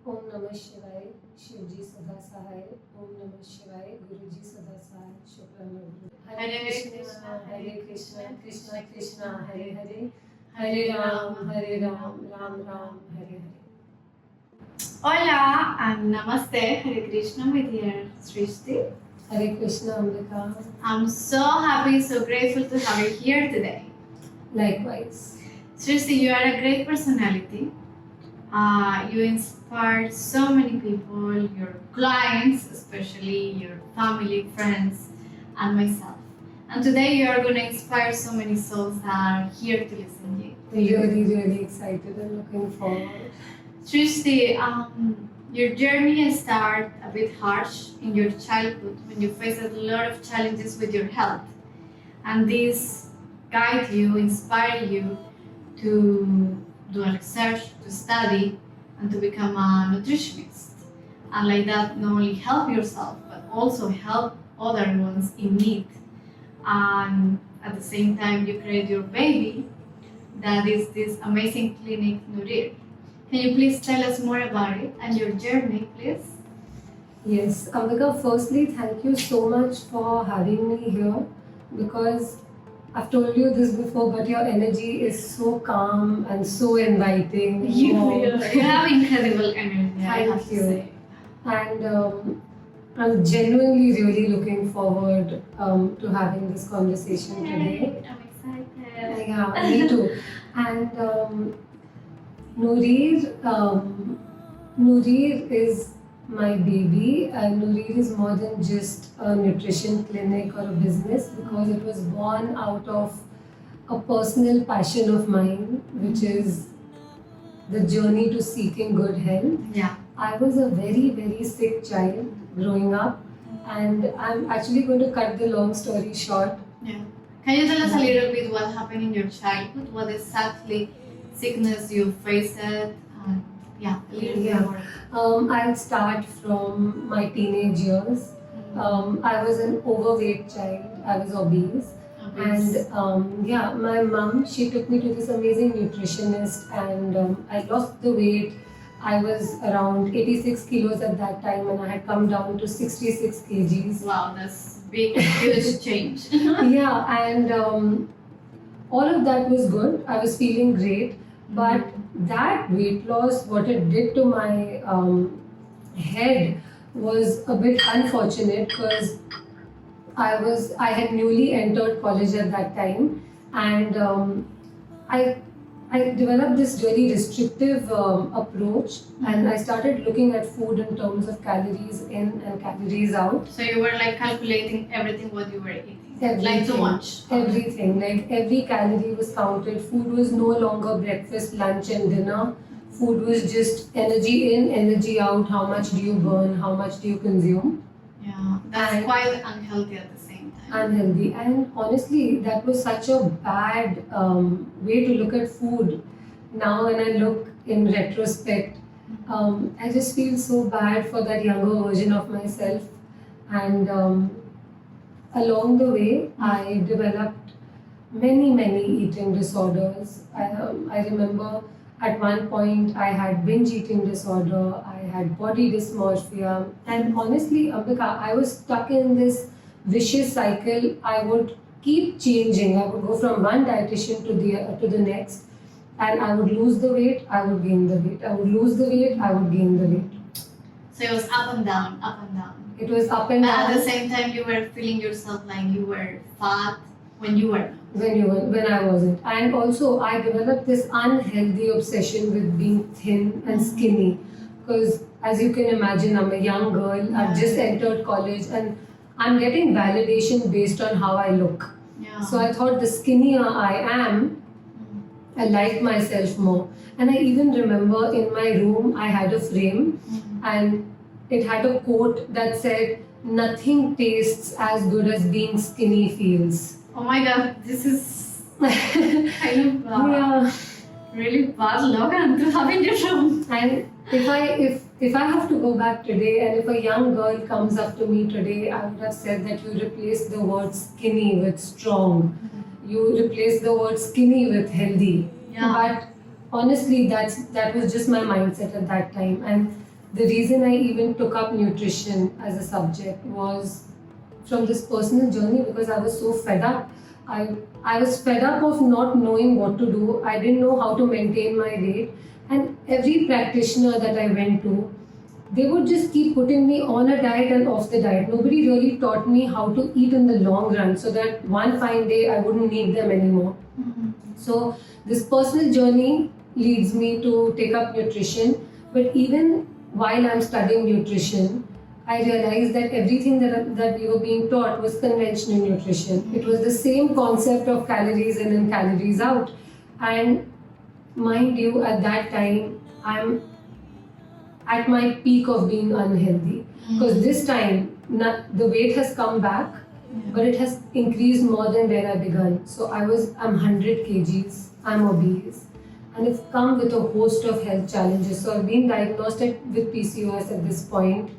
Om Namah Shivaya, Shivji Sada Sahaya, Om Namah Shivaya, Guruji Sada Sahaya, Shukran Guru. Hare Krishna, Krishna Krishna, Hare Hare, Hare Ram, Ram Ram, Hare Hare. Hola and Namaste, Hare Krishna, my dear Srishti. Hare Krishna, Amrita. I'm so happy, so grateful to have you here today. Likewise. Srishti, you are a great personality. You inspire so many people, your clients, especially your family, friends, and myself. And today you are going to inspire so many souls that are here to listen to you. Really excited and looking forward. Srishti, your journey started a bit harsh in your childhood when you faced a lot of challenges with your health. And this guide you, inspire you to do a research, to study, and to become a nutritionist. And like that, not only help yourself, but also help other ones in need. And at the same time, you create your baby, that is this amazing clinic, Nourir. Can you please tell us more about it and your journey, please? Yes, Ambika, firstly, thank you so much for having me here, because I've told you this before, but your energy is so calm and so inviting. You have incredible energy, I have Thank to you. say. And I'm genuinely really looking forward to having this conversation today. I'm excited. Yeah, me too. And Nourir is my baby, and Nourir is more than just a nutrition clinic or a business, because it was born out of a personal passion of mine, which is the journey to seeking good health. Yeah. I was a very sick child growing up, and I'm actually going to cut the long story short. Yeah. Can you tell us a little bit what happened in your childhood? What exactly sickness you faced? Yeah, a little bit more. I'll start from my teenage years. I was an overweight child. I was obese. And my mom, she took me to this amazing nutritionist, and I lost the weight. I was around 86 kilos at that time, and I had come down to 66 kgs. Wow, that's big, huge change. Yeah, and all of that was good. I was feeling great, but that weight loss, what it did to my head was a bit unfortunate, because I had newly entered college at that time, and I developed this really restrictive approach, and I started looking at food in terms of calories in and calories out. So you were like calculating everything what you were eating. Everything. Like too much. Everything. Like every calorie was counted. Food was no longer breakfast, lunch and dinner. Food was just energy in, energy out. How much do you burn? How much do you consume? Yeah, that's quite unhealthy at the same time. Unhealthy. And honestly, that was such a bad way to look at food. Now when I look in retrospect, I just feel so bad for that younger version of myself. And along the way, I developed many eating disorders. I remember at one point I had binge eating disorder, I had body dysmorphia, and honestly, Ambika, I was stuck in this vicious cycle. I would keep changing. I would go from one dietitian to the next, and I would lose the weight, I would gain the weight. I would lose the weight, I would gain the weight. So it was up and down, up and down. It was up and down. At the same time, you were feeling yourself like you were fat when you were not. When I wasn't. And also, I developed this unhealthy obsession with being thin and skinny, because as you can imagine, I'm a young girl. I've just entered college, and I'm getting validation based on how I look. Yeah. So I thought the skinnier I am, I like myself more. And I even remember in my room, I had a frame, and it had a quote that said, "Nothing tastes as good as being skinny feels." Oh my god, this is kind of really bad slogan to have in your room. And if I have to go back today, and if a young girl comes up to me today, I would have said that you replace the word skinny with strong. You replace the word skinny with healthy. Yeah. But honestly, that was just my mindset at that time. And the reason I even took up nutrition as a subject was from this personal journey, because I was so fed up. I was fed up of not knowing what to do. I didn't know how to maintain my weight. And every practitioner that I went to, they would just keep putting me on a diet and off the diet. Nobody really taught me how to eat in the long run so that one fine day I wouldn't need them anymore. So this personal journey leads me to take up nutrition. But even while I'm studying nutrition, I realized that everything that we were being taught was conventional nutrition. It was the same concept of calories in and calories out. And mind you, at that time, I'm at my peak of being unhealthy. Because this time, the weight has come back, but it has increased more than where I began. So I'm 100 kgs, I'm obese, and it's come with a host of health challenges. So I've been diagnosed with PCOS at this point.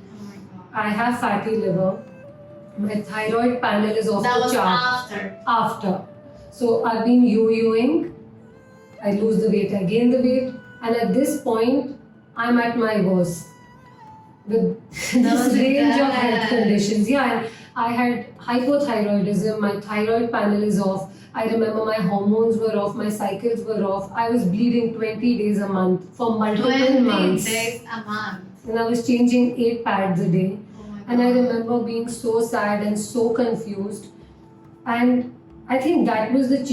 I have fatty liver. My thyroid panel is off That the was chart. after. So I've been yo-yoing. I lose the weight, I gain the weight, and at this point, I'm at my worst with this range of health conditions. Yeah, and I had hypothyroidism. My thyroid panel is off. I remember my hormones were off. My cycles were off. I was bleeding 20 days a month for multiple 20 months. days a month. And I was changing 8 pads a day. Oh my God. And I remember being so sad and so confused. And I think that was the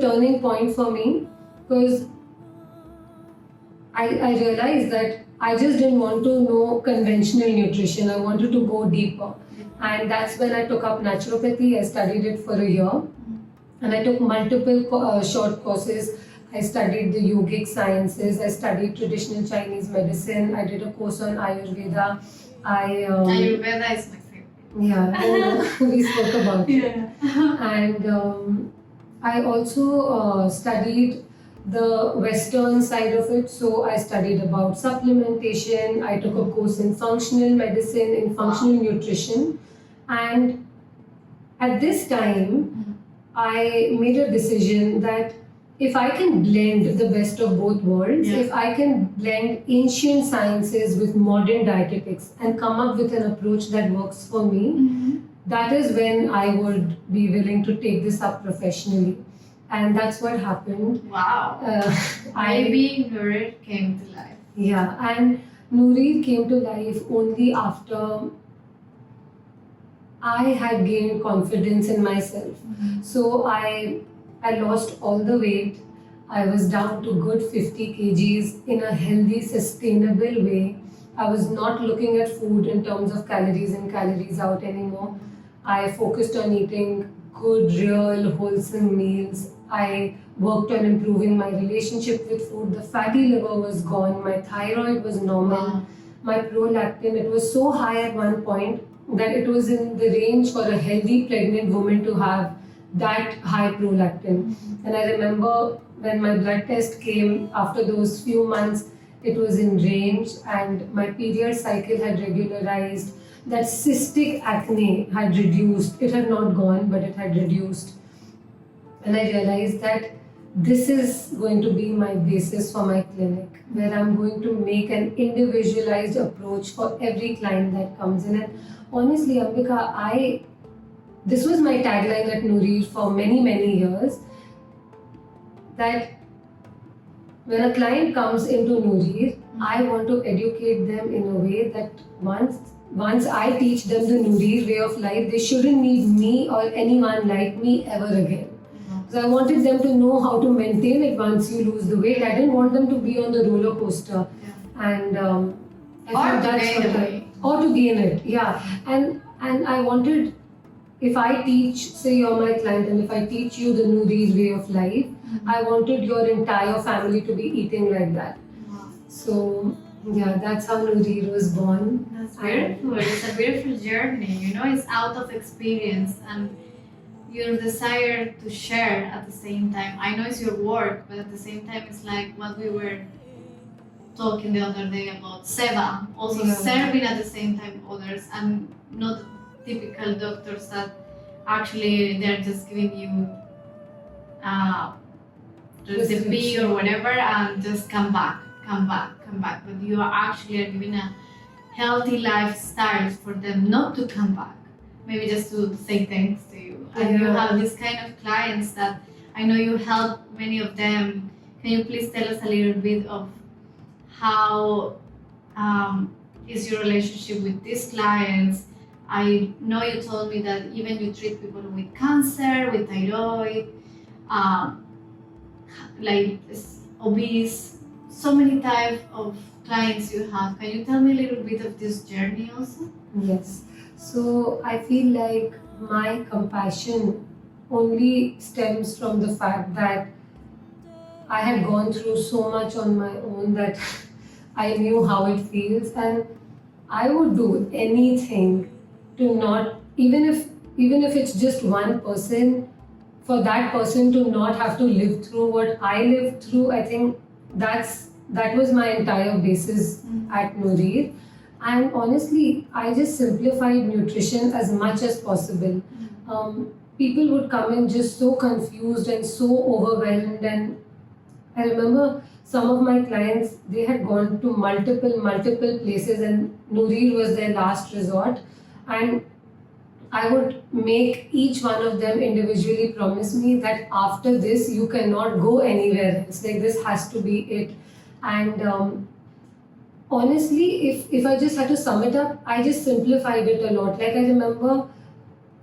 turning point for me, because I realized that I just didn't want to know conventional nutrition. I wanted to go deeper. And that's when I took up naturopathy. I studied it for a year. And I took multiple short courses. I studied the yogic sciences. I studied traditional Chinese medicine. I did a course on Ayurveda. Ayurveda is my favorite. Yeah, we spoke about it. Yeah. And I also studied the Western side of it. So I studied about supplementation. I took a course in functional medicine, in functional nutrition. And at this time, I made a decision that if I can blend the best of both worlds, if I can blend ancient sciences with modern dietetics and come up with an approach that works for me, that is when I would be willing to take this up professionally. And that's what happened. Wow. Maybe Nourir came to life. Yeah, and Nourir came to life only after I had gained confidence in myself. So I lost all the weight. I was down to good 50 kgs in a healthy, sustainable way. I was not looking at food in terms of calories in, calories out anymore. I focused on eating good, real, wholesome meals. I worked on improving my relationship with food. The fatty liver was gone. My thyroid was normal. My prolactin, it was so high at one point that it was in the range for a healthy pregnant woman to have that high prolactin. And I remember when my blood test came after those few months, it was in range, and my period cycle had regularized. That cystic acne had reduced. It had not gone, but it had reduced. And I realized that this is going to be my basis for my clinic, where I'm going to make an individualized approach for every client that comes in. And honestly, Ambika, this was my tagline at Nourir for many, many years, that when a client comes into Nourir, I want to educate them in a way that once I teach them the Nourir way of life, they shouldn't need me or anyone like me ever again. So I wanted them to know how to maintain it once you lose the weight. I didn't want them to be on the roller coaster. And or to gain it. Yeah. And I wanted, if I teach, say you're my client, and if I teach you the Nourir way of life, I wanted your entire family to be eating like that. So yeah, that's how Nourir was born. That's beautiful. It's a beautiful journey. It's out of experience and your desire to share at the same time. I know it's your work, but at the same time, it's like what we were talking the other day about Seva, also serving at the same time others, and not typical doctors that actually they're just giving you recipe or whatever and just come back. come back, but you are actually giving a healthy lifestyle for them not to come back. Maybe just to say thanks to you. And you have this kind of clients that I know you help many of them. Can you please tell us a little bit of how is your relationship with these clients? I know you told me that even you treat people with cancer, with thyroid, like obese, so many types of clients you have. Can you tell me a little bit of this journey also? Yes. So I feel like my compassion only stems from the fact that I had gone through so much on my own that I knew how it feels, and I would do anything to not, even if it's just one person, for that person to not have to live through what I lived through. I think that was my entire basis at Nourir. And honestly, I just simplified nutrition as much as possible. People would come in just so confused and so overwhelmed, and I remember some of my clients, they had gone to multiple places, and Nourir was their last resort. And I would make each one of them individually promise me that after this, you cannot go anywhere else. Like, this has to be it. And honestly, if I just had to sum it up, I just simplified it a lot. Like, I remember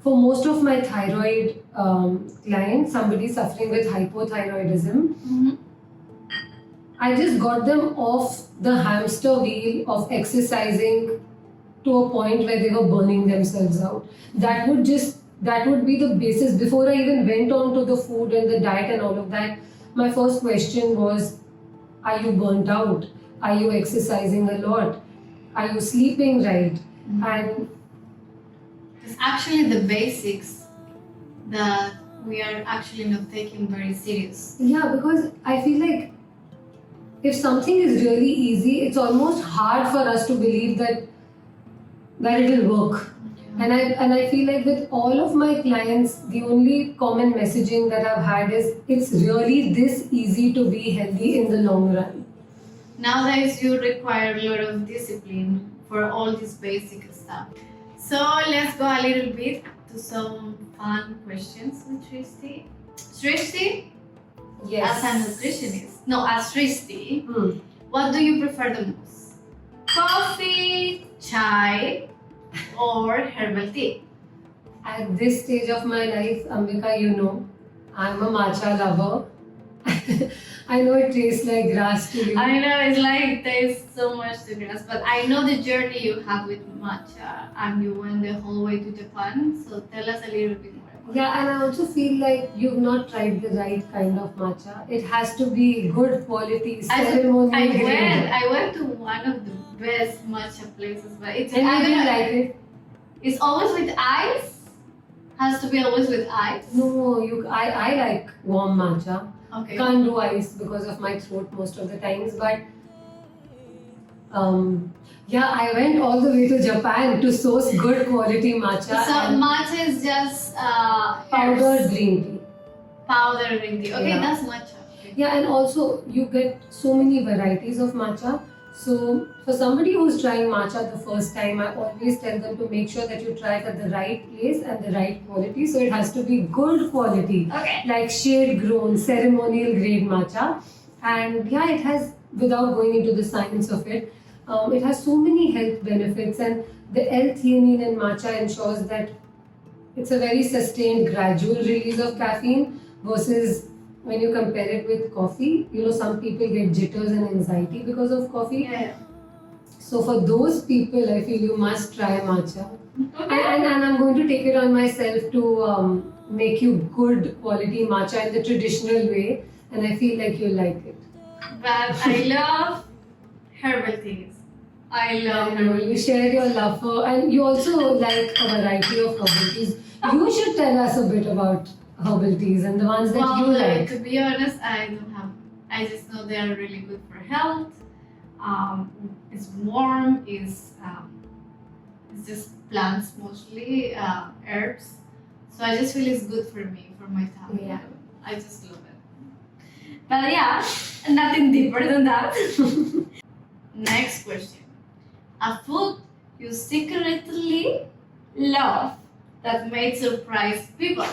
for most of my thyroid clients, somebody suffering with hypothyroidism, I just got them off the hamster wheel of exercising to a point where they were burning themselves out. That would be the basis. Before I even went on to the food and the diet and all of that, my first question was, are you burnt out? Are you exercising a lot? Are you sleeping right? And it's actually the basics that we are actually not taking very serious. yeah, because I feel like if something is really easy, it's almost hard for us to believe that it will work. And I feel like with all of my clients, the only common messaging that I've had is, it's really this easy to be healthy in the long run. Nowadays, you require a lot of discipline for all this basic stuff. So let's go a little bit to some fun questions with Srishti. Srishti, Yes. as a nutritionist, no, as Srishti, what do you prefer the most? Coffee, chai, or herbal tea? At this stage of my life, Ambika, you know, I'm a matcha lover. I know it tastes like grass to you. I know it's like there's so much to grass, but I know the journey you have with matcha, and you went the whole way to Japan. So tell us a little bit more. Yeah, and I also feel like you've not tried the right kind of matcha. It has to be good quality, ceremonial grade. I went to one of the best matcha places, but it's And I didn't like it. It's always with ice. Has to be always with ice. No, I like warm matcha. Okay. Can't do ice because of my throat most of the times, but yeah, I went all the way to Japan to source good quality matcha. So matcha is just powdered green tea. Powdered green tea. Okay, Yeah. that's matcha. Okay. Yeah, and also you get so many varieties of matcha. So for somebody who's trying matcha the first time, I always tell them to make sure that you try it at the right place and the right quality. So it has to be good quality, Okay. like shade grown, ceremonial grade matcha. And yeah, it has, without going into the science of it, it has so many health benefits, and the L-theanine in matcha ensures that it's a very sustained, gradual release of caffeine versus when you compare it with coffee. You know, some people get jitters and anxiety because of coffee. Yeah. So for those people, I feel you must try matcha. Okay. And I'm going to take it on myself to make you good quality matcha in the traditional way, and I feel like you'll like it. But I love herbal teas. I love And herbal you teas. share your love for, and you also like a variety of herbal teas. You should tell us a bit about herbal teas and the ones that you like. To be honest, I don't have. I just know they are really good for health. It's warm. It's just plants mostly, herbs. So I just feel it's good for me, for my tummy. Yeah. I just love it. But yeah, nothing deeper than that. Next question. A food you secretly love that made surprise people.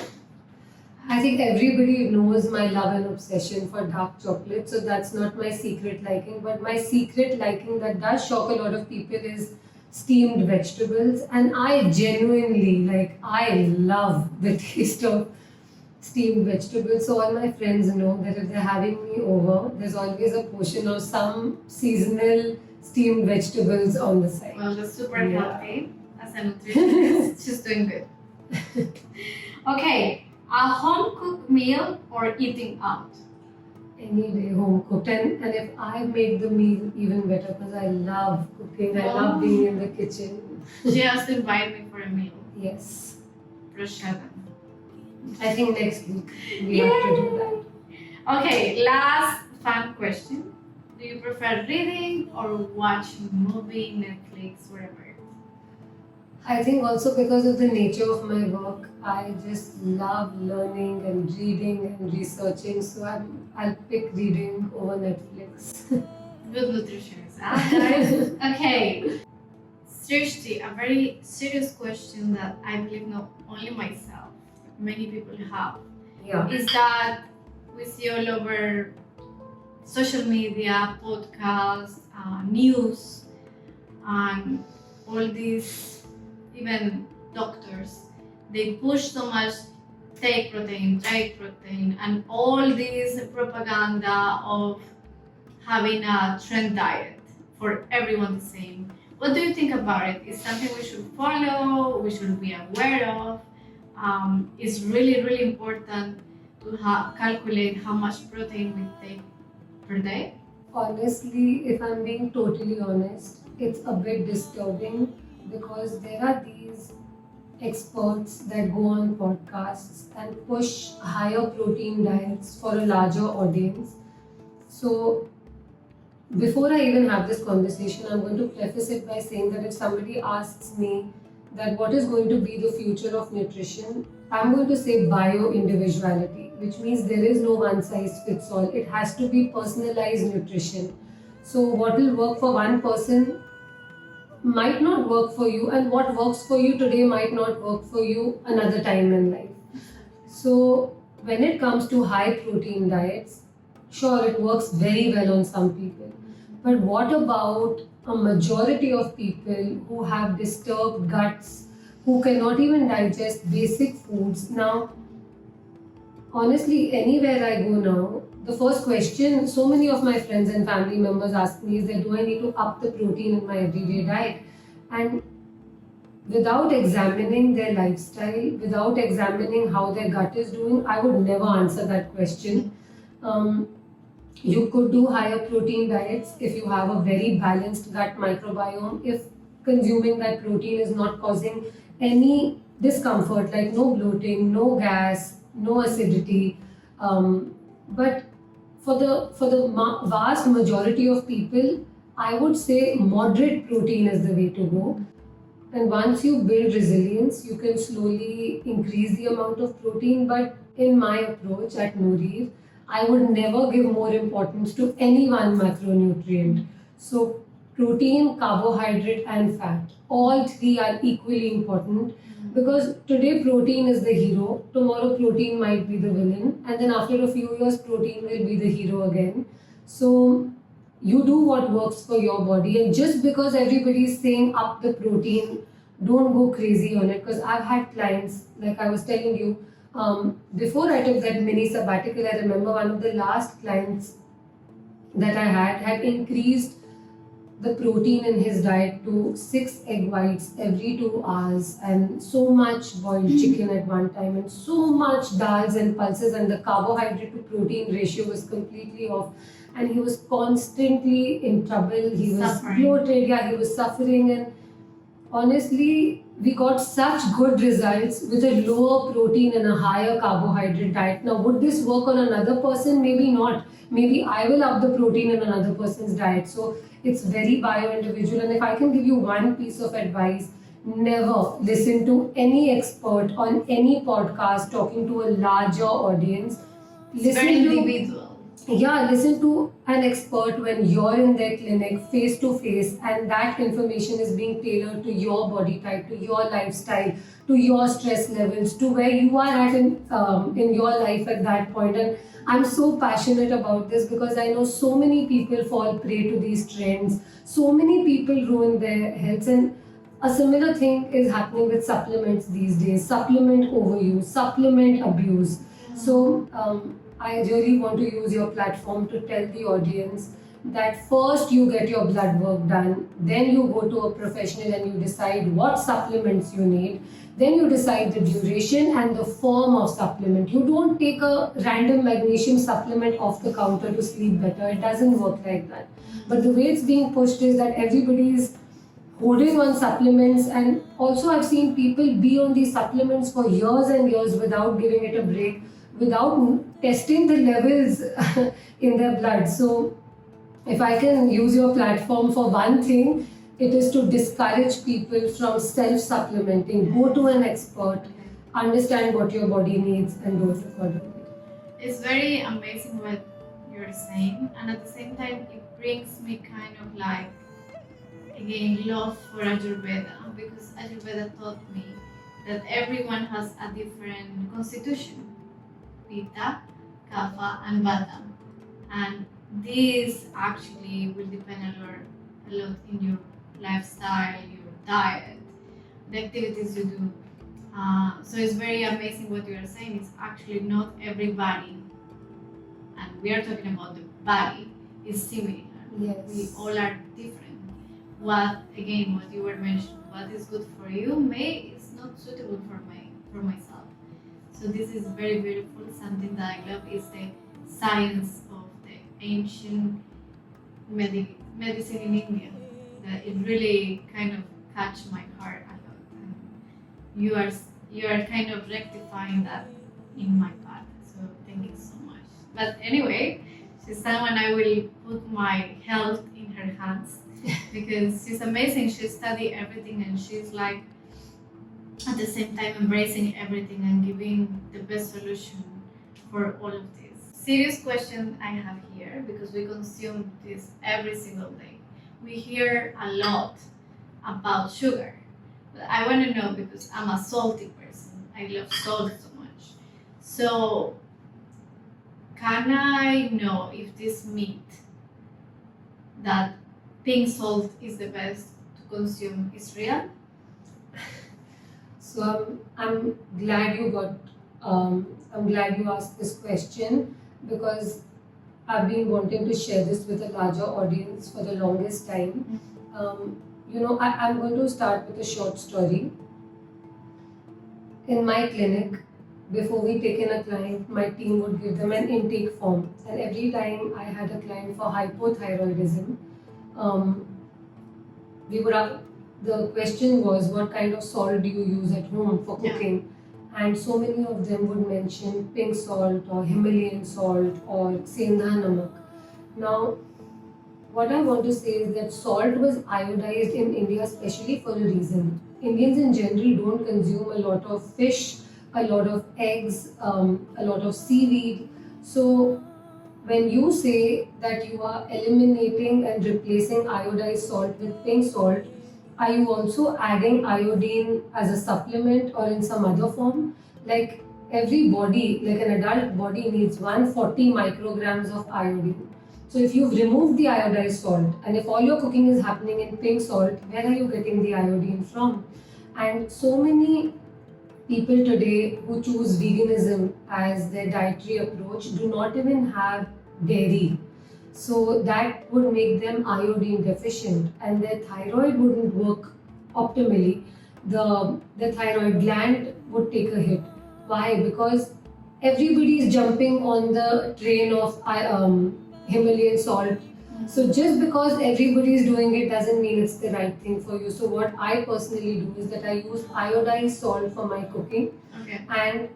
I think everybody knows my love and obsession for dark chocolate, so that's not my secret liking. But my secret liking that does shock a lot of people is steamed vegetables, and I genuinely I love the taste of steamed vegetables. So all my friends know that if they're having me over, there's always a portion of some seasonal steamed vegetables on the side. Well, that's super Yeah. healthy. As a nutritionist, she's doing good. Okay, a home cooked meal or eating out? Any day home cooked, and if I make the meal, even better, because I love cooking. I love being in the kitchen. She has to invite me for a meal. Yes, Prosciutto. I think next week we have to do that. Okay, last fun question. Do you prefer reading or watching movie, Netflix, whatever? I think also because of the nature of my work, I just love learning and reading and researching. So I'll pick reading over Netflix. Good nutritionist. Guys? Okay. Srishti, a very serious question that I believe not only myself, many people have, Yeah. is that we see all over social media, podcasts, news, and all these, even doctors, they push so much take protein, and all this propaganda of having a trend diet for everyone the same. What do you think about it? Is something we should follow? We should be aware of? It's really, really important to calculate how much protein we take per day. Honestly, if I'm being totally honest, it's a bit disturbing because there are these experts that go on podcasts and push higher protein diets for a larger audience. So, before I even have this conversation, I'm going to preface it by saying that if somebody asks me that what is going to be the future of nutrition, I'm going to say bio-individuality, which means there is no one size fits all. It has to be personalized nutrition. So what will work for one person might not work for you, and what works for you today might not work for you another time in life. So when it comes to high protein diets, sure, it works very well on some people. But what about a majority of people who have disturbed guts, who cannot even digest basic foods? Now, honestly, anywhere I go now, the first question so many of my friends and family members ask me is that do I need to up the protein in my everyday diet? And without examining their lifestyle, without examining how their gut is doing, I would never answer that question. You could do higher protein diets if you have a very balanced gut microbiome, if consuming that protein is not causing any discomfort like no bloating, no gas, no acidity. But for the vast majority of people, I would say moderate protein is the way to go. And once you build resilience, you can slowly increase the amount of protein. But in my approach at Nourir, I would never give more importance to any one macronutrient. So, protein, carbohydrate, and fat, all three are equally important because today protein is the hero, tomorrow protein might be the villain, and then after a few years, protein will be the hero again. So, you do what works for your body, and just because everybody is saying up the protein, don't go crazy on it. Because I've had clients, like I was telling you, before I took that mini sabbatical, I remember one of the last clients that I had increased the protein in his diet to 6 egg whites every 2 hours, and so much boiled chicken at one time, and so much dals and pulses, and the carbohydrate to protein ratio was completely off. And he was constantly in trouble. He was bloated. Yeah, he was suffering. And honestly, we got such good results with a lower protein and a higher carbohydrate diet. Now, would this work on another person? Maybe not. Maybe I will up the protein in another person's diet. So it's very bio-individual. And if I can give you one piece of advice, never listen to any expert on any podcast talking to a larger audience. It's very individual. yeah, listen to an expert when you're in their clinic face to face, and that information is being tailored to your body type, to your lifestyle, to your stress levels, to where you are at in your life at that point. And I'm so passionate about this because I know so many people fall prey to these trends, so many people ruin their health. And a similar thing is happening with supplements these days, supplement overuse, supplement abuse. So I really want to use your platform to tell the audience that first you get your blood work done, then you go to a professional and you decide what supplements you need, then you decide the duration and the form of supplement. You don't take a random magnesium supplement off the counter to sleep better. It doesn't work like that. But the way it's being pushed is that everybody is holding on supplements, and also I've seen people be on these supplements for years and years without giving it a break, without testing the levels in their blood. So if I can use your platform for one thing, it is to discourage people from self-supplementing. Go to an expert, understand what your body needs, and do it accordingly. It's very amazing what you're saying, and at the same time, it brings me kind of like, again, love for Ayurveda, because Ayurveda taught me that everyone has a different constitution, Pitta, Kapha, and Vata, and this actually will depend a lot in your lifestyle, your diet, the activities you do. So it's very amazing what you are saying. It's actually not everybody, and we are talking about the body, is similar. Yes. We all are different. What you were mentioning, what is good for you may is not suitable for myself. So this is very beautiful. Something that I love is the science of the ancient medicine in India. That it really kind of catch my heart a lot. And you are kind of rectifying that in my path. So thank you so much. But anyway, she's someone I will put my health in her hands because she's amazing. She studied everything and she's like at the same time embracing everything and giving the best solution for all of this. Serious question I have here, because we consume this every single day. We hear a lot about sugar, but I want to know, because I'm a salty person. I love salt so much. So can I know if this myth that pink salt is the best to consume is real? So I'm glad you got. I'm glad you asked this question because I've been wanting to share this with a larger audience for the longest time. I'm going to start with a short story. In my clinic, before we take in a client, my team would give them an intake form, and every time I had a client for hypothyroidism, we would have, the question was, what kind of salt do you use at home for cooking? And so many of them would mention pink salt or Himalayan salt or sendha namak. Now, what I want to say is that salt was iodized in India especially for a reason. Indians in general don't consume a lot of fish, a lot of eggs, a lot of seaweed. So when you say that you are eliminating and replacing iodized salt with pink salt, are you also adding iodine as a supplement or in some other form? Like every body, like an adult body needs 140 micrograms of iodine. So if you've removed the iodized salt and if all your cooking is happening in pink salt, where are you getting the iodine from? And so many people today who choose veganism as their dietary approach do not even have dairy. So that would make them iodine deficient and their thyroid wouldn't work optimally. The thyroid gland would take a hit. Why? Because everybody is jumping on the train of Himalayan salt. So just because everybody is doing it doesn't mean it's the right thing for you. So what I personally do is that I use iodized salt for my cooking. Okay. And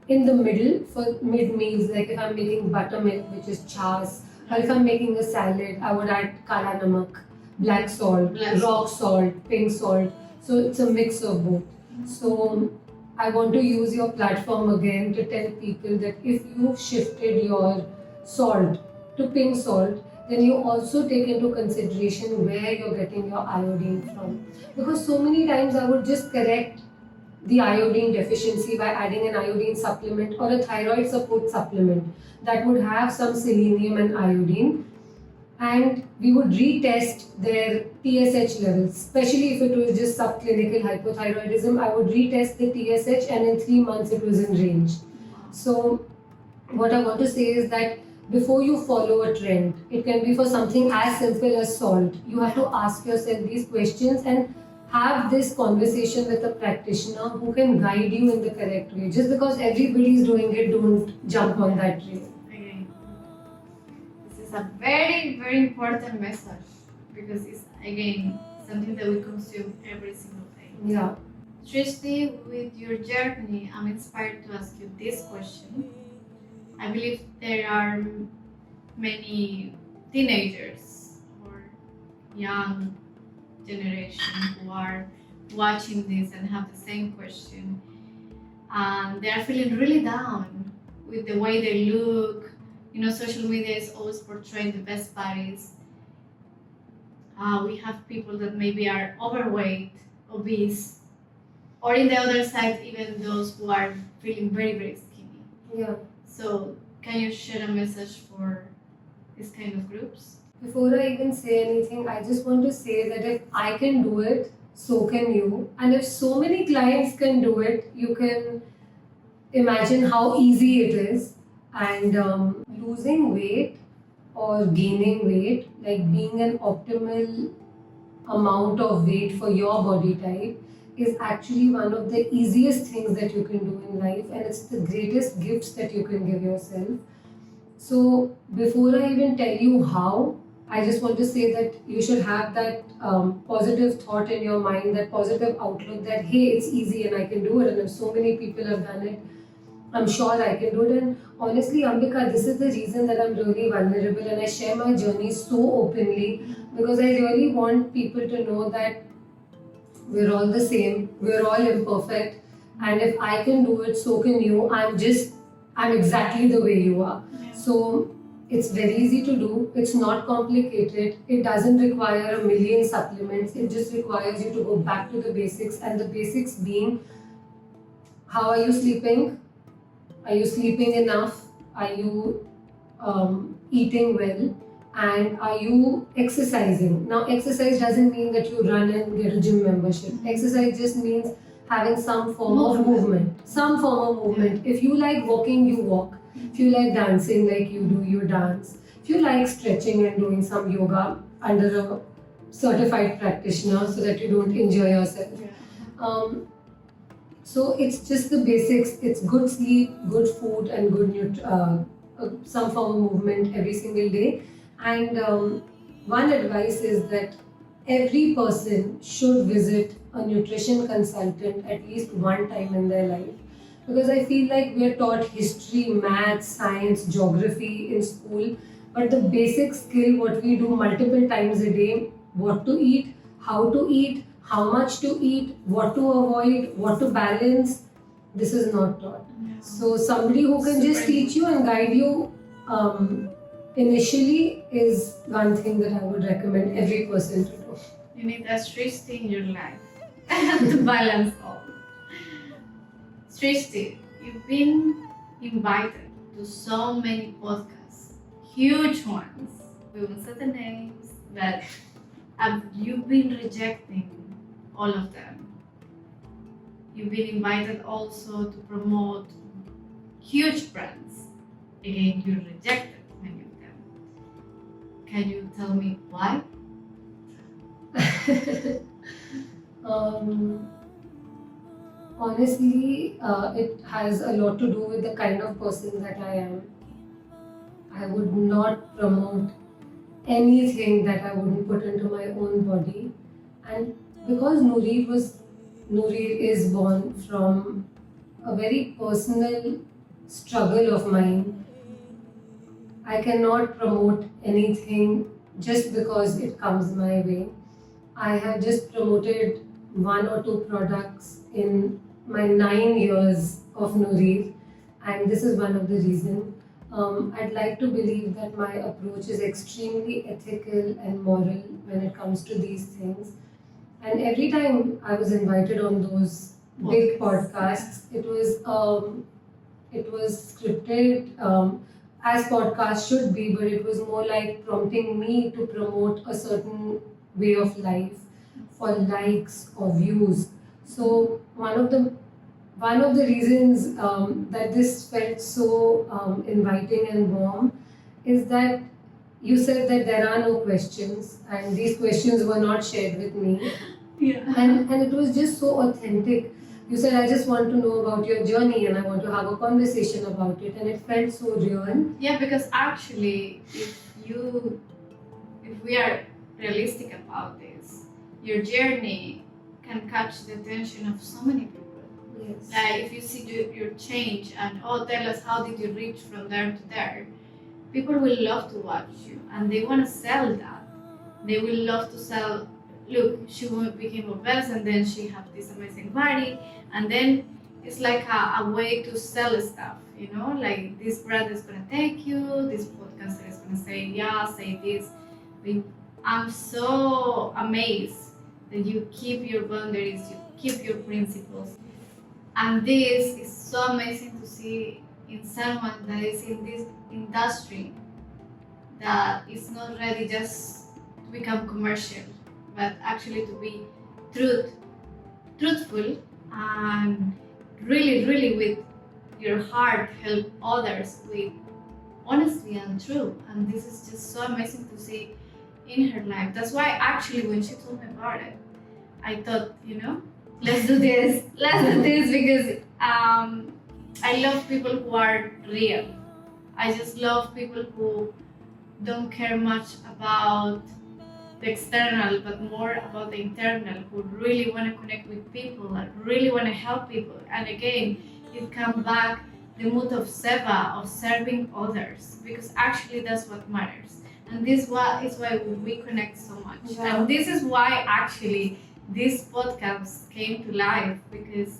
in the middle, for mid meals, like if I'm making buttermilk, which is chas, or if I'm making a salad, I would add kala namak, black salt, rock salt, pink salt. So it's a mix of both. So I want to use your platform again to tell people that if you've shifted your salt to pink salt, then you also take into consideration where you're getting your iodine from. Because so many times I would just correct the iodine deficiency by adding an iodine supplement or a thyroid support supplement that would have some selenium and iodine, and we would retest their TSH levels, especially if it was just subclinical hypothyroidism. I would retest the TSH, and in 3 months it was in range. So what I want to say is that before you follow a trend, it can be for something as simple as salt, you have to ask yourself these questions and have this conversation with a practitioner who can guide you in the correct way. Just because everybody is doing it, don't jump on that train. Again, this is a very, very important message because it's, again, something that we consume every single day. Yeah. Srishti, with your journey, I'm inspired to ask you this question. I believe there are many teenagers or young generation who are watching this and have the same question, and they are feeling really down with the way they look. You know, social media is always portraying the best bodies. We have people that maybe are overweight, obese, or in the other side, even those who are feeling very, very skinny. Yeah. So, can you share a message for this kind of groups? Before I even say anything, I just want to say that if I can do it, so can you. And if so many clients can do it, you can imagine how easy it is. And losing weight or gaining weight, like being an optimal amount of weight for your body type, is actually one of the easiest things that you can do in life, and it's the greatest gifts that you can give yourself. So before I even tell you how, I just want to say that you should have that positive thought in your mind, that positive outlook that hey, it's easy and I can do it, and if so many people have done it, I'm sure I can do it. And honestly, Ambika, this is the reason that I'm really vulnerable and I share my journey so openly, because I really want people to know that we're all the same, we're all imperfect, and if I can do it, so can you. I'm exactly the way you are. Yeah. So it's very easy to do, it's not complicated, it doesn't require a million supplements, it just requires you to go back to the basics, and the basics being, how are you sleeping? Are you sleeping enough? Are you eating well? And are you exercising? Now, exercise doesn't mean that you run and get a gym membership. Exercise just means having some form of movement. Some form of movement. If you like walking, you walk. If you like dancing like you do, you dance. If you like stretching and doing some yoga under a certified practitioner so that you don't injure yourself. So it's just the basics. It's good sleep, good food, and good some form of movement every single day. And one advice is that every person should visit a nutrition consultant at least one time in their life. Because I feel like we are taught history, maths, science, geography in school, but the basic skill, what we do multiple times a day, what to eat, how much to eat, what to avoid, what to balance, this is not taught. Yeah. So somebody who can just teach you and guide you initially is one thing that I would recommend every person to do. You need a Srishti in your life to balance all. Srishti, you've been invited to so many podcasts, huge ones. We won't say the names, but you've been rejecting all of them. You've been invited also to promote huge brands. Again, you rejected many of them. Can you tell me why? Honestly, it has a lot to do with the kind of person that I am. I would not promote anything that I wouldn't put into my own body. And because Nourir is born from a very personal struggle of mine, I cannot promote anything just because it comes my way. I have just promoted 1 or 2 products in my 9 years of Nourir, and this is one of the reasons. I'd like to believe that my approach is extremely ethical and moral when it comes to these things. And every time I was invited on those big podcasts, it was scripted, as podcasts should be, but it was more like prompting me to promote a certain way of life for likes or views. So one of the reasons that this felt so inviting and warm is that you said that there are no questions, and these questions were not shared with me. Yeah. And it was just so authentic. You said, I just want to know about your journey and I want to have a conversation about it, and it felt so real. Yeah, because actually, if we are realistic about this, your journey can catch the attention of so many people. Yes. Like if you see your change and tell us how did you reach from there to there, people will love to watch you and they want to sell that. They will love to sell. Look, she became obese and then she had this amazing body, and then it's like a way to sell stuff, like this brand is gonna take you, this podcaster is gonna say yeah, say this. I'm so amazed that you keep your boundaries, you keep your principles. And this is so amazing to see in someone that is in this industry that is not ready just to become commercial, but actually to be truthful and really with your heart help others with honesty and truth. And this is just so amazing to see in her life. That's why actually when she told me about it, I thought, let's do this because I love people who are real. I just love people who don't care much about the external but more about the internal, who really want to connect with people and really want to help people. And again, it comes back the mood of seva, of serving others, because actually that's what matters. And this is why we connect so much. Yeah. And this is why actually this podcast came to life, because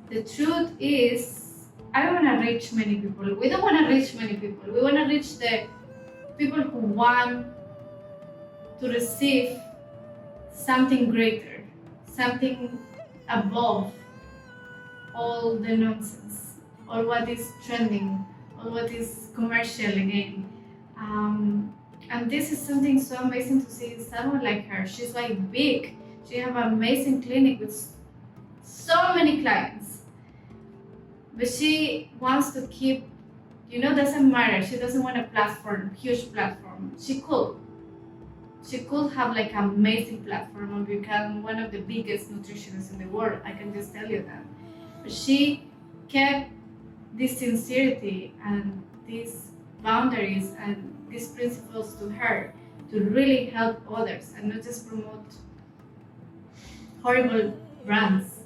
the truth is I don't want to reach many people. We don't want to reach many people. We want to reach the people who want to receive something greater, something above all the nonsense, all what is trending, all what is commercial again. And this is something so amazing to see someone like her. She's like big. She have an amazing clinic with so many clients. But she wants to keep, doesn't matter. She doesn't want a platform, huge platform. She could have like an amazing platform and become one of the biggest nutritionists in the world. I can just tell you that. But she kept this sincerity and these boundaries and these principles to her to really help others and not just promote horrible brands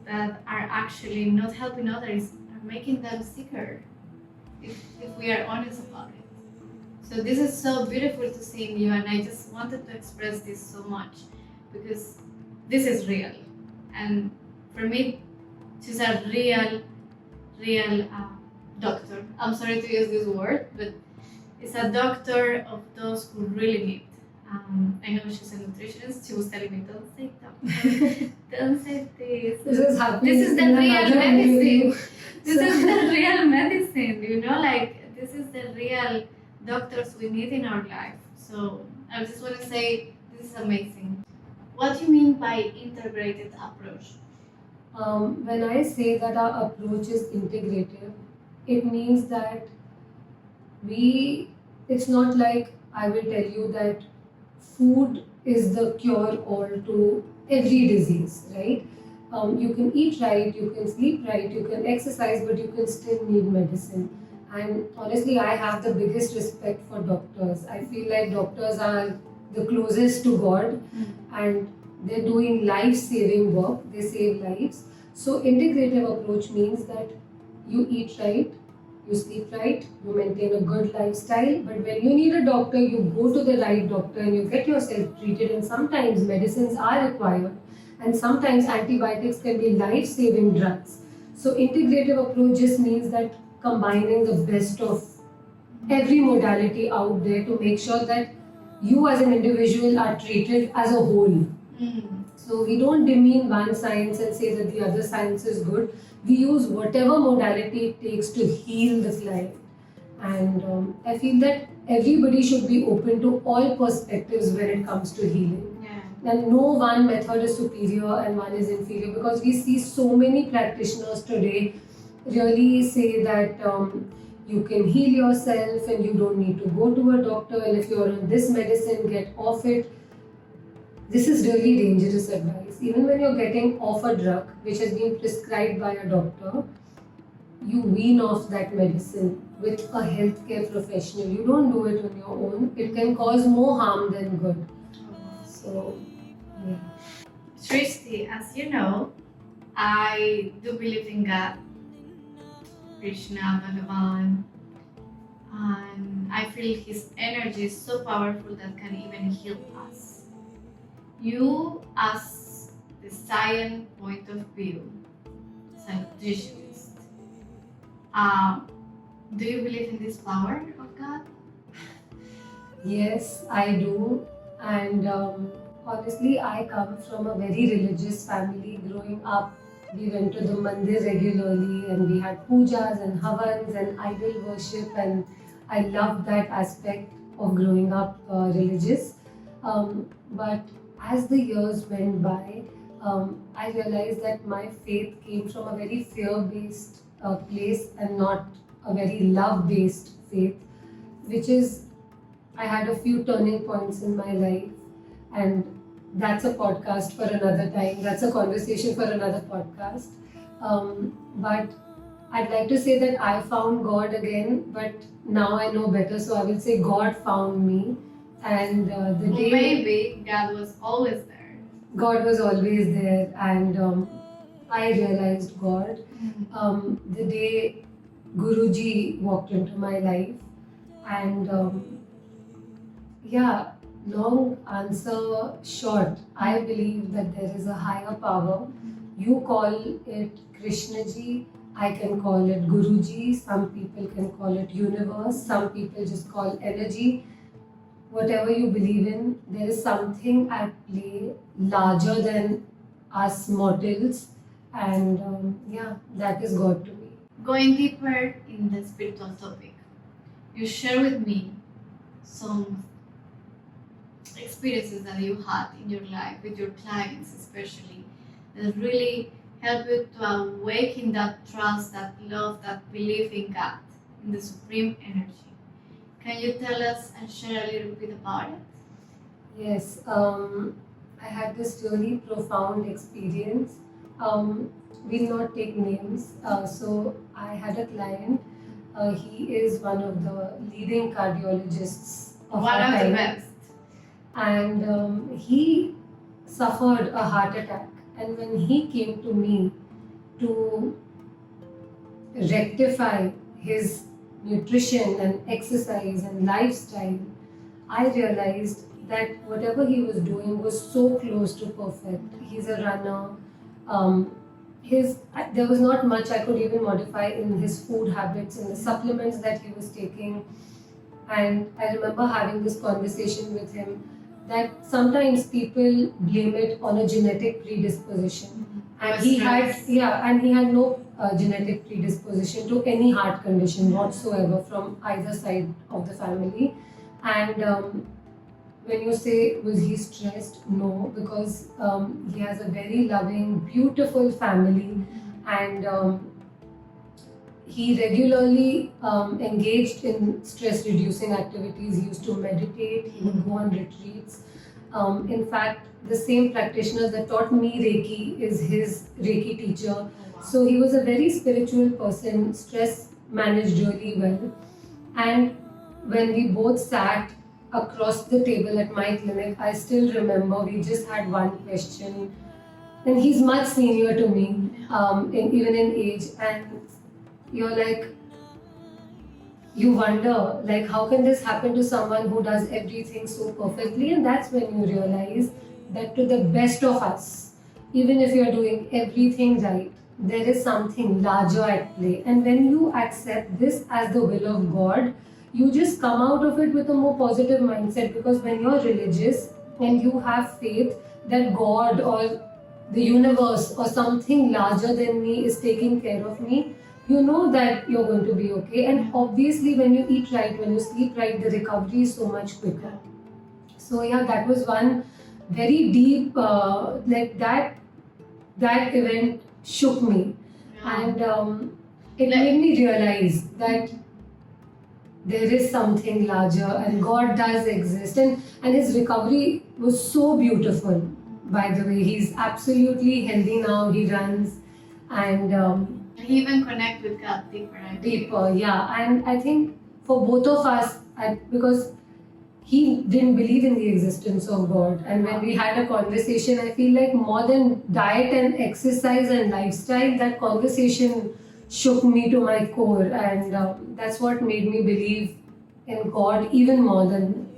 that are actually not helping others, are making them sicker, if we are honest about it. So this is so beautiful to see in you, and I just wanted to express this so much because this is real. And for me, she's a real doctor. I'm sorry to use this word, but it's a doctor of those who really need. I know she's a nutritionist. She was telling me, don't say doctor, don't say this. This is happening. This is the in real another medicine. interview. This is the real medicine, like this is the real doctors we need in our life. So I just want to say this is amazing. What do you mean by integrated approach? When I say that our approach is integrative, it means that it's not like I will tell you that food is the cure-all to every disease, right? You can eat right, you can sleep right, you can exercise, but you can still need medicine. And honestly, I have the biggest respect for doctors. I feel like doctors are the closest to God, and they're doing life-saving work. They save lives. So integrative approach means that you eat right, you sleep right, you maintain a good lifestyle, but when you need a doctor, you go to the right doctor and you get yourself treated. And sometimes medicines are required, and sometimes antibiotics can be life-saving drugs. So integrative approach just means that combining the best of every modality out there to make sure that you as an individual are treated as a whole. So we don't demean one science and say that the other science is good. We use whatever modality it takes to heal the client. And I feel that everybody should be open to all perspectives when it comes to healing. Yeah. And no one method is superior and one is inferior, because we see so many practitioners today really say that you can heal yourself and you don't need to go to a doctor, and if you're on this medicine, get off it. This is really dangerous advice. Even when you're getting off a drug which has been prescribed by a doctor, you wean off that medicine with a healthcare professional. You don't do it on your own. It can cause more harm than good. So, yeah. Srishti, as you know, I do believe in God, Krishna, Bhagavan, and I feel His energy is so powerful that can even heal us. You, as the science point of view, as a nutritionist, do you believe in this power of God? Yes, I do. And honestly, I come from a very religious family. Growing up, we went to the mandir regularly and we had pujas and havans and idol worship, and I loved that aspect of growing up religious. But as the years went by, I realized that my faith came from a very fear-based place and not a very love-based faith, which is, I had a few turning points in my life, and that's a podcast for another time. That's a conversation for another podcast. But I'd like to say that I found God again, but now I know better, so I will say God found me. And the Well, day maybe God was always there. God was always there, and I realized God. The day Guruji walked into my life, and yeah, long answer short, I believe that there is a higher power. You call it Krishnaji, I can call it Guruji, some people can call it universe, some people just call energy. Whatever you believe in, there is something at play larger than us mortals, and yeah, that is God to me. Going deeper in the spiritual topic, you share with me some experiences that you had in your life with your clients, especially, that really help you to awaken that trust, that love, that belief in God, in the supreme energy. Can you tell us and share a little bit about it? Yes, I had this really profound experience. We'll not take names. So I had a client. He is one of the leading cardiologists of One our of the time, best. and he suffered a heart attack. And when he came to me to rectify his nutrition and exercise and lifestyle, I realized that whatever he was doing was so close to perfect. He's a runner. There was not much I could even modify in his food habits and the supplements that he was taking. And I remember having this conversation with him that sometimes people blame it on a genetic predisposition. And he had no genetic predisposition to any heart condition whatsoever from either side of the family. And when you say, was he stressed? No, because he has a very loving, beautiful family, and he regularly engaged in stress reducing activities. He used to meditate, he would go on retreats. In fact, the same practitioner that taught me Reiki is his Reiki teacher. So he was a very spiritual person, stress managed really well. And when we both sat across the table at my clinic, I still remember we just had one question. And he's much senior to me, even in age. And you're like, you wonder, like, how can this happen to someone who does everything so perfectly? And that's when you realize that to the best of us, even if you're doing everything right, there is something larger at play. And when you accept this as the will of God, you just come out of it with a more positive mindset, because when you're religious and you have faith that God or the universe or something larger than me is taking care of me, you know that you're going to be okay. And obviously, when you eat right, when you sleep right, the recovery is so much quicker. So yeah, that was one very deep, like that event shook me, and it made me realize that there is something larger and God does exist. And his recovery was so beautiful, by the way. He's absolutely healthy now. He runs, and He even connect with God deeper. I believe. deeper, yeah. And I think for both of us, because he didn't believe in the existence of God. And when we had a conversation, I feel like more than diet and exercise and lifestyle, that conversation shook me to my core. And that's what made me believe in God even more than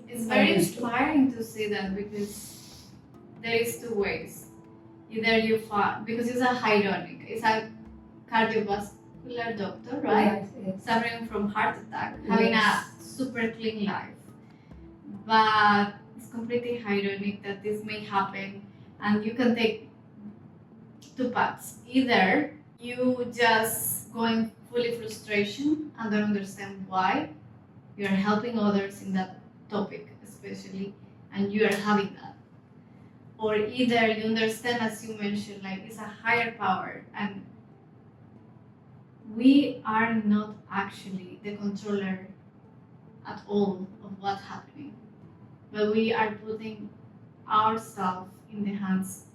It's very I used to. inspiring to see that, because there is two ways. Either you find, because it's a hygienic, it's a cardiovascular doctor, right? Yes. Suffering from heart attack, having a super clean life. But it's completely ironic that this may happen, and you can take two paths. Either you just go in fully frustration and don't understand why you're helping others in that topic, especially, and you are having that. Or either you understand, as you mentioned, like it's a higher power, and we are not actually the controller at all of what's happening, but we are putting ourselves in the hands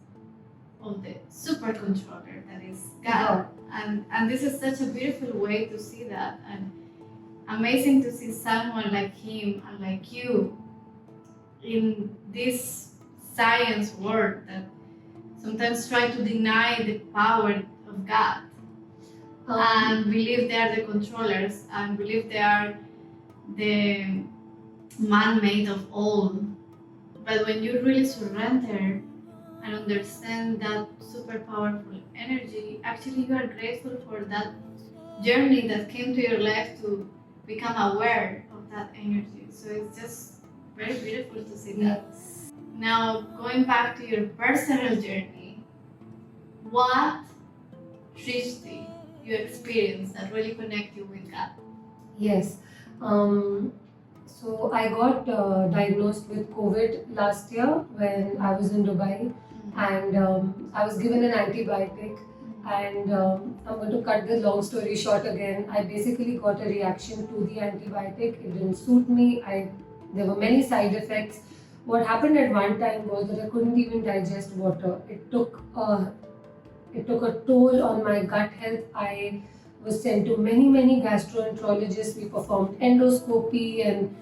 of the super controller that is God. And this is such a beautiful way to see that, and amazing to see someone like him and like you in this science world that sometimes try to deny the power of God and believe they are the controllers and believe they are the man-made of all. But when you really surrender and understand that super powerful energy, actually you are grateful for that journey that came to your life to become aware of that energy. So it's just very beautiful to see that. Yes. Now, going back to your personal journey, what, Srishti, you experienced that really connect you with God? Yes. So I got diagnosed with COVID last year when I was in Dubai, and I was given an antibiotic. And I'm going to cut the long story short again. I basically got a reaction to the antibiotic. It didn't suit me. There were many side effects. What happened at one time was that I couldn't even digest water. It took a toll on my gut health. I was sent to many gastroenterologists. We performed endoscopy, and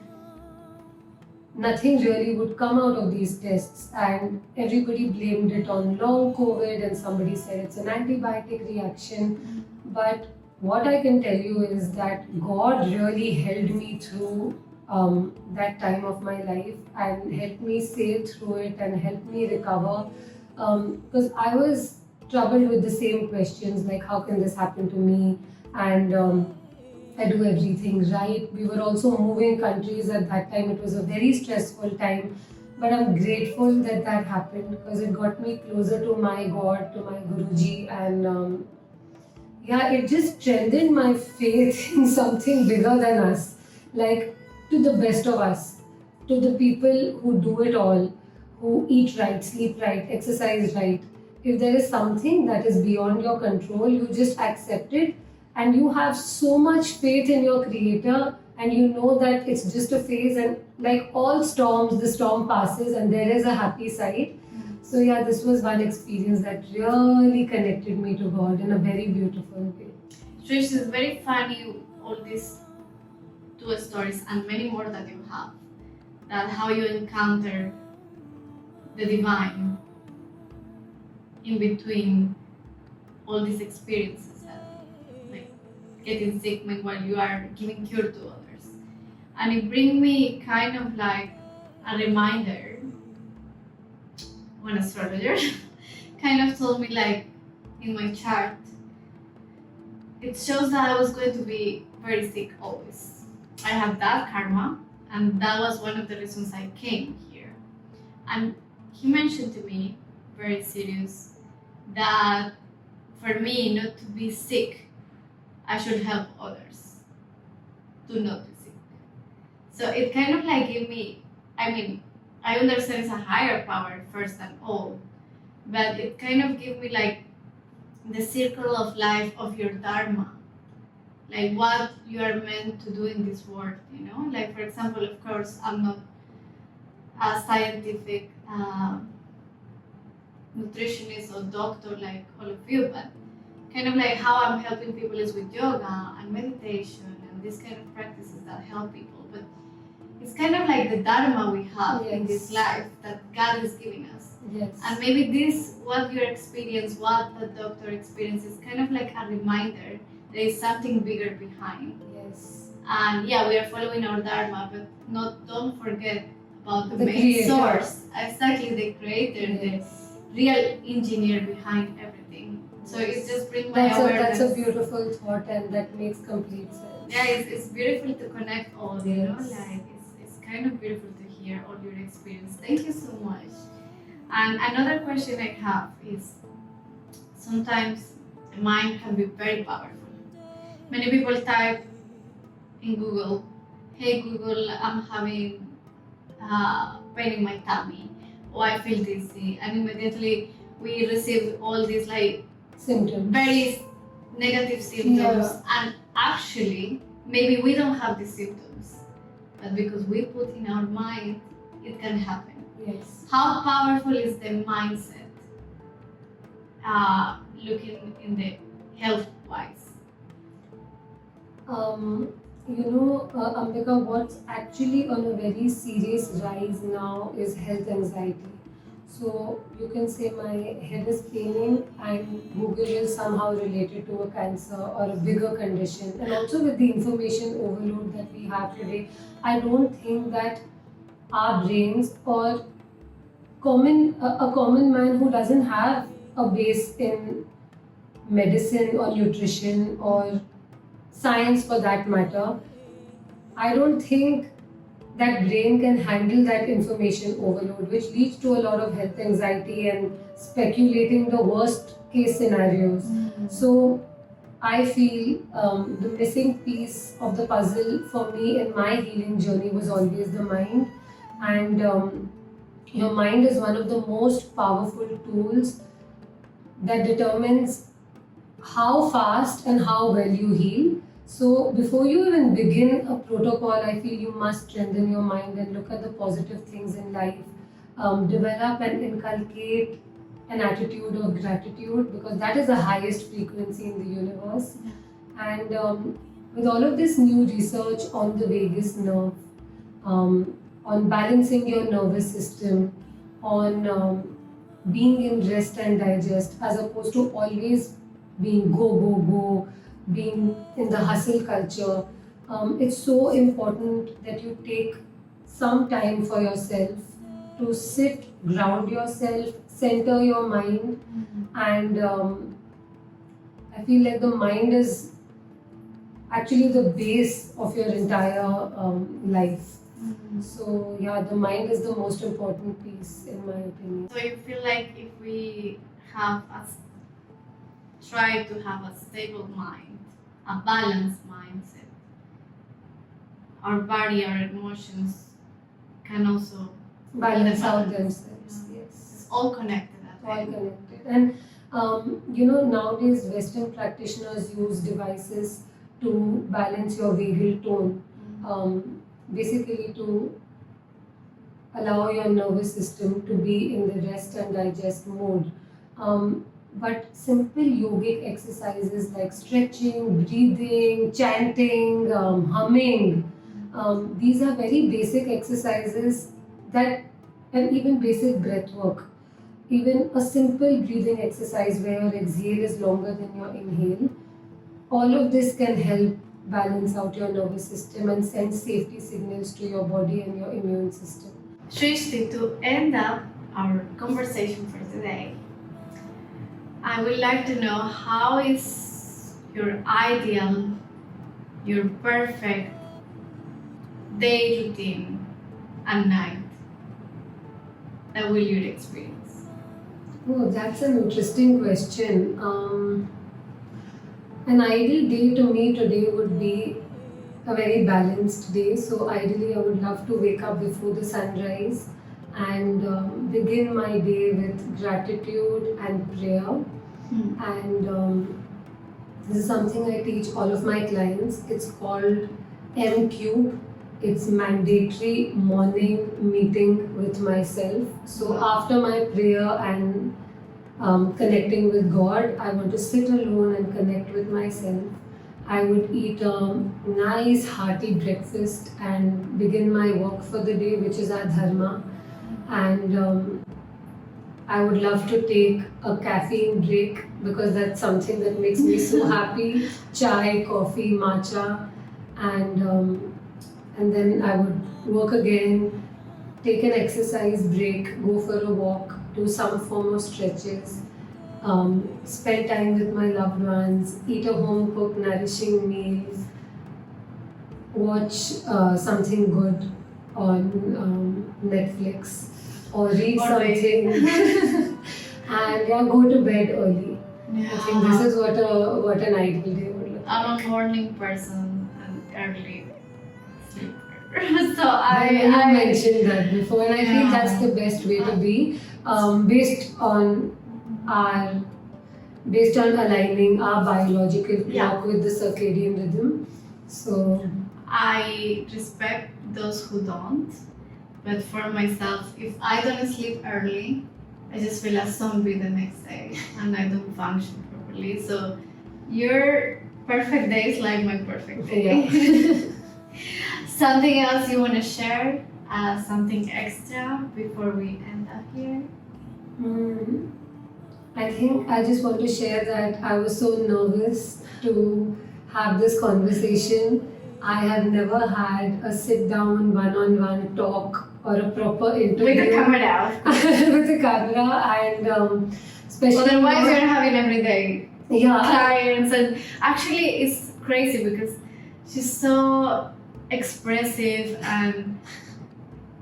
nothing really would come out of these tests, and everybody blamed it on long COVID, and somebody said it's an antibiotic reaction. But what I can tell you is that God really held me through that time of my life and helped me sail through it and helped me recover, because I was troubled with the same questions, like how can this happen to me, and I do everything right. We were also moving countries at that time. It was a very stressful time, but I'm grateful that that happened, because it got me closer to my God, to my Guruji, and yeah, it just strengthened my faith in something bigger than us, like to the best of us, to the people who do it all, who eat right, sleep right, exercise right. If there is something that is beyond your control, you just accept it, and you have so much faith in your creator, and you know that it's just a phase, and like all storms, the storm passes and there is a happy side. So yeah, this was one experience that really connected me to God in a very beautiful way. Trish, it's very funny, all these two stories and many more that you have, that how you encounter the divine in between all these experiences, that, like getting sick while you are giving cure to others. And it brings me kind of like a reminder, one astrologer kind of told me, like, in my chart, it shows that I was going to be very sick always. I have that karma, and that was one of the reasons I came here. And he mentioned to me, very serious, that for me not to be sick, I should help others to not be sick. So it kind of like gave me, I mean, I understand it's a higher power first and all, but it kind of gave me like the circle of life of your dharma, like what you are meant to do in this world, you know? Like, for example, of course, I'm not a scientific nutritionist or doctor like all of you, but kind of like how I'm helping people is with yoga and meditation and these kind of practices that help people. But it's kind of like the dharma we have in this life that God is giving us. Yes. And maybe this, what you experience, what the doctor experienced, is kind of like a reminder there is something bigger behind. Yes. And yeah, we are following our dharma, but don't forget about the main creator. source, exactly the creator, Yes. the real engineer behind everything. So it's just bring my That's awareness. a beautiful thought, and that makes complete sense. Yeah, it's beautiful to connect all, you know, Yes. like it's kind of beautiful to hear all your experience. Thank you so much. And another question I have is, sometimes the mind can be very powerful. Many people type in Google, hey Google, I'm having pain in my tummy, or I feel dizzy, and immediately we receive all these like Symptoms. very negative symptoms, and actually maybe we don't have the symptoms, but because we put in our mind, it can happen. Yes. How powerful is the mindset looking in the health wise? Ambika, what's actually on a very serious rise now is health anxiety. So you can say my head is paining and Google is somehow related to a cancer or a bigger condition. And also with the information overload that we have today, I don't think that our brains or a common man who doesn't have a base in medicine or nutrition or science for that matter, I don't think that brain can handle that information overload, which leads to a lot of health anxiety and speculating the worst case scenarios. So I feel the missing piece of the puzzle for me in my healing journey was always the mind. And your mind is one of the most powerful tools that determines how fast and how well you heal. So before you even begin a protocol, I feel you must strengthen your mind and look at the positive things in life. Develop and inculcate an attitude of gratitude, because that is the highest frequency in the universe. And with all of this new research on the vagus nerve, on balancing your nervous system, on being in rest and digest, as opposed to always being go, being in the hustle culture. It's so important that you take some time for yourself to sit, ground yourself, center your mind, and I feel like the mind is actually the base of your entire life. So yeah, the mind is the most important piece in my opinion. So you feel like if we try to have a stable mind, a balanced mindset, our body, our emotions can also Balance out themselves. Yes. It's all connected. All connected. And nowadays Western practitioners use devices to balance your vagal tone, basically to allow your nervous system to be in the rest and digest mode. But simple yogic exercises like stretching, breathing, chanting, humming, these are very basic exercises and even basic breath work. Even a simple breathing exercise where your exhale is longer than your inhale, all of this can help balance out your nervous system and send safety signals to your body and your immune system. Srishti, to end up our conversation for today, I would like to know, how is your ideal, your perfect day routine at night? That will you experience? Oh, that's an interesting question. An ideal day to me today would be a very balanced day. So, ideally, I would love to wake up before the sunrise and begin my day with gratitude and prayer. And this is something I teach all of my clients. It's called M Cube. It's mandatory morning meeting with myself. So after my prayer and connecting with God, I want to sit alone and connect with myself. I would eat a nice hearty breakfast and begin my work for the day, which is our dharma. And I would love to take a caffeine break because that's something that makes me so happy. Chai, coffee, matcha, and then I would work again, take an exercise break, go for a walk, do some form of stretches, spend time with my loved ones, eat a home cooked, nourishing meal, watch something good on Netflix or read something, and yeah, go to bed early. I think this is what an ideal day would look like. I'm a morning person and early sleeper. So I mentioned that before, and I feel Yeah. that's the best way to be, based on aligning our biological clock with the circadian rhythm. So I respect those who don't, but for myself, if I don't sleep early, I just feel a zombie the next day and I don't function properly. So your perfect day is like my perfect day. yeah. Something else you want to share? Something extra before we end up here? I think I just want to share that I was so nervous to have this conversation. I have never had a sit-down, one-on-one talk or a proper interview With the camera. with the camera, and especially Otherwise, you're having every day yeah, clients, and actually, it's crazy because she's so expressive and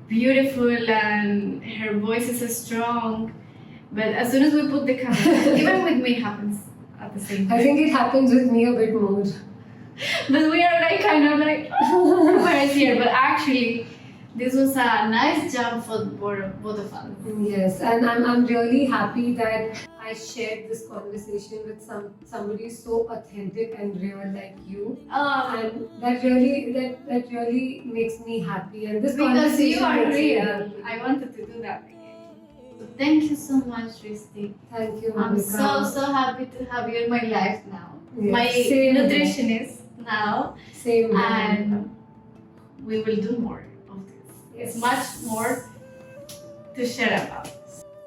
beautiful, and her voice is strong. But as soon as we put the camera, even with me, it happens at the same time. I think it happens with me a bit more. But we are like kind of like, where is here? But actually, this was a nice jump for both of us. Yes, and I'm really happy that I shared this conversation with somebody so authentic and real like you, and that really makes me happy. And this Because conversation you are makes me real. happy. I wanted to do that again. So thank you so much, Srishti. Thank you, I'm Monica. so happy to have you in my life now. Yes, My same here. nutritionist now, Same here. and we will do more of this. Yes. It's much more to share about.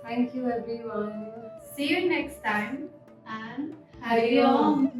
Thank you, everyone. See you next time, and Hari Hari Om. Om.